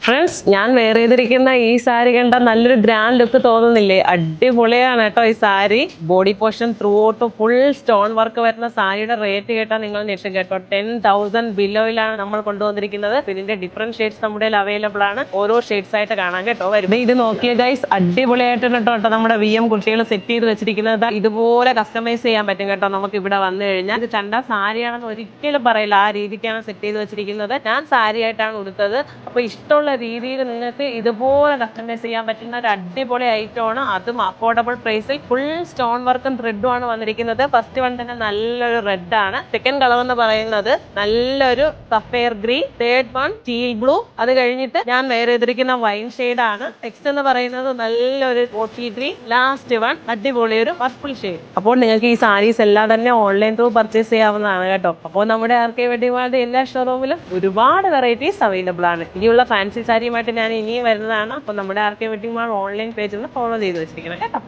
Friends, ഞാൻ wear ചെയ്തിരിക്കുന്ന ഈ സാരി കണ്ട നല്ലൊരു ഗ്രാൻഡ് ലുക്ക് തോന്നുന്നില്ലേ? അടിപൊളിയാണ് കേട്ടോ ഈ sari. Body portion through out full stone work വരുന്ന സാരിയുടെ റേറ്റ് കേട്ടാൽ നിങ്ങൾ ഞെട്ടും കേട്ടോ. 10,000 ബിലോയിലാണ് നമ്മൾ കൊണ്ടുവന്നിരിക്കുന്നത്. ഇതിന്റെ ഡിഫറെന്റ് ഷെയ്ഡ്സ് നമ്മുടെ അവൈലബിൾ ആണ്. ഓരോ ഷെയ്ഡ്സ് ആയിട്ട് കാണാം കേട്ടോ. വരുന്നത് ഇത് നോക്കിയ ഗൈസ്, അടിപൊളിയായിട്ടുണ്ട് കേട്ടോ. നമ്മുടെ VM കുട്ടികൾ സെറ്റ് ചെയ്ത് വെച്ചിരിക്കുന്നത് ഇതുപോലെ കസ്റ്റമൈസ് ചെയ്യാൻ പറ്റും കേട്ടോ. നമുക്ക് ഇവിടെ വന്നു കഴിഞ്ഞാൽ ഇത് കണ്ട സാരിയാണെന്ന് ഒരിക്കലും പറയില്ല. ആ രീതിക്കാണ് സെറ്റ് ചെയ്ത് വെച്ചിരിക്കുന്നത്. ഞാൻ സാരി ആയിട്ടാണ് ഉടുത്തത്. അപ്പൊ ഇഷ്ടമുള്ള രീതിയിൽ നിങ്ങൾക്ക് ഇതുപോലെ കസ്റ്റമൈസ് ചെയ്യാൻ പറ്റുന്ന ഒരു അടിപൊളി ഐറ്റം ആണ്. അതും അഫോർഡബിൾ പ്രൈസിൽ ഫുൾ സ്റ്റോൺ വർക്കും ത്രെഡും ആണ് വന്നിരിക്കുന്നത്. ഫസ്റ്റ് വൺ തന്നെ നല്ലൊരു റെഡ് ആണ്. സെക്കൻഡ് കളർ എന്ന് പറയുന്നത് നല്ലൊരു sapphire green. Third one teal blue. അത് കഴിഞ്ഞിട്ട് ഞാൻ വെയർ ചെയ്തിരിക്കുന്ന വൈൻ ഷെയ്ഡ് ആണ്. നെക്സ്റ്റ് എന്ന് പറയുന്നത് നല്ലൊരു കോഫി ഗ്രീൻ. ലാസ്റ്റ് വൺ അടിപൊളി ഒരു പർപ്പിൾ ഷെയ്ഡ്. അപ്പോൾ നിങ്ങൾക്ക് ഈ സാരീസ് എല്ലാം തന്നെ ഓൺലൈൻ ത്രൂ പർച്ചേസ് ചെയ്യാവുന്നതാണ് കേട്ടോ. അപ്പോൾ നമ്മുടെ RK വെഡിങ് മാളിന്റെ എല്ലാ ഷോറൂമിലും ഒരുപാട് വെറൈറ്റീസ് അവൈലബിൾ ആണ്. ഇനിയുള്ള ഫാൻസി സാരിയുമായിട്ട് ഞാൻ ഇനിയും വരുന്നതാണ്. അപ്പോൾ നമ്മുടെ RK wedding mall online page ഒന്ന് ഫോളോ ചെയ്ത് വെച്ചിരിക്കണം കേട്ടോ.